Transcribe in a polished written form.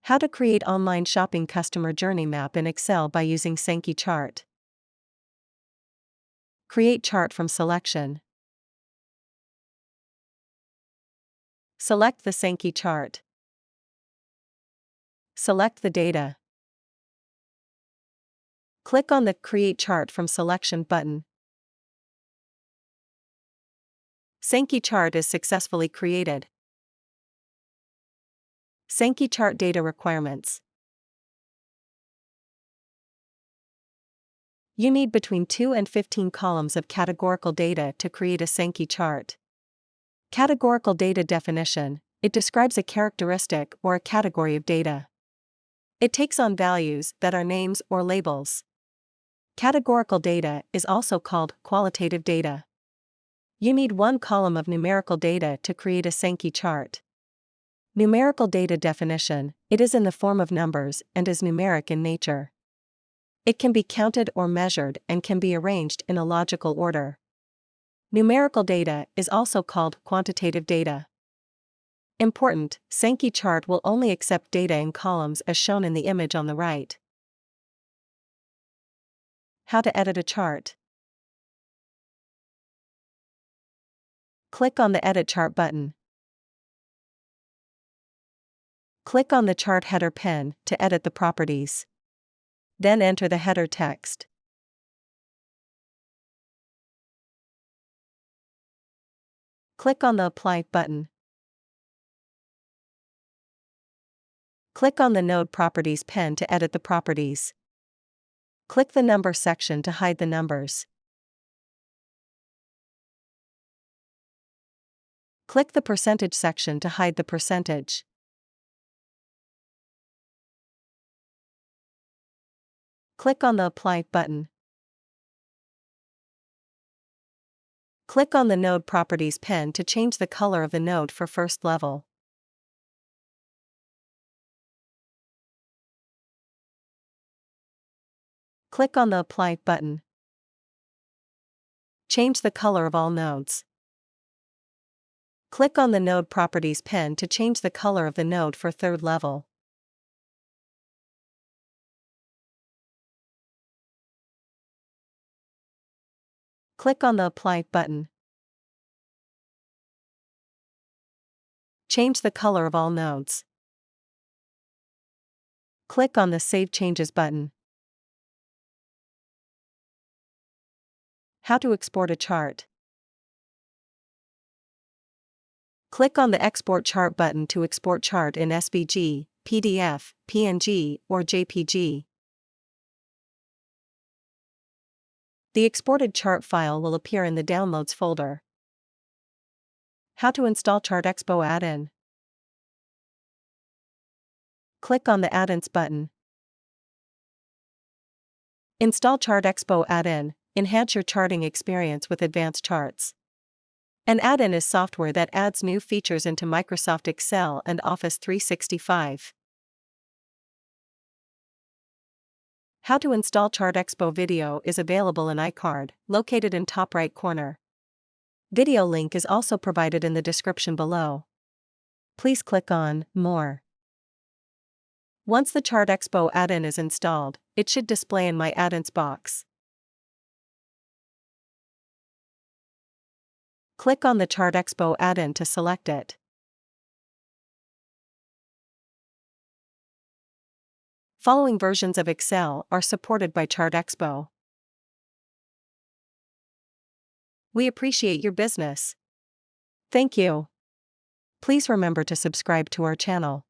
How to create online shopping customer journey map in Excel by using Sankey Chart. Create chart from selection. Select the Sankey chart. Select the data. Click on the Create Chart from Selection button. Sankey Chart is successfully created. Sankey Chart data requirements. You need between 2 and 15 columns of categorical data to create a Sankey chart. Categorical data definition: it describes a characteristic or a category of data. It takes on values that are names or labels. Categorical data is also called qualitative data. You need 1 column of numerical data to create a Sankey chart. Numerical data definition: it is in the form of numbers and is numeric in nature. It can be counted or measured and can be arranged in a logical order. Numerical data is also called quantitative data. Important: Sankey chart will only accept data in columns as shown in the image on the right. How to edit a chart. Click on the Edit Chart button. Click on the chart header pen to edit the properties. Then enter the header text. Click on the Apply button. Click on the Node Properties pen to edit the properties. Click the Number section to hide the numbers. Click the Percentage section to hide the percentage. Click on the Apply button. Click on the Node Properties pen to change the color of the node for first level. Click on the Apply button. Change the color of all nodes. Click on the Node Properties pen to change the color of the node for third level. Click on the Apply button. Change the color of all nodes. Click on the Save Changes button. How to export a chart. Click on the Export Chart button to export chart in SVG, PDF, PNG, or JPG. The exported chart file will appear in the Downloads folder. How to install ChartExpo add-in. Click on the Add-ins button. Install ChartExpo add-in. Enhance your charting experience with advanced charts. An add-in is software that adds new features into Microsoft Excel and Office 365. How to install ChartExpo video is available in iCard, located in top right corner. Video link is also provided in the description below. Please click on More. Once the ChartExpo add-in is installed, it should display in My Add-ins box. Click on the ChartExpo add-in to select it. Following versions of Excel are supported by ChartExpo. We appreciate your business. Thank you. Please remember to subscribe to our channel.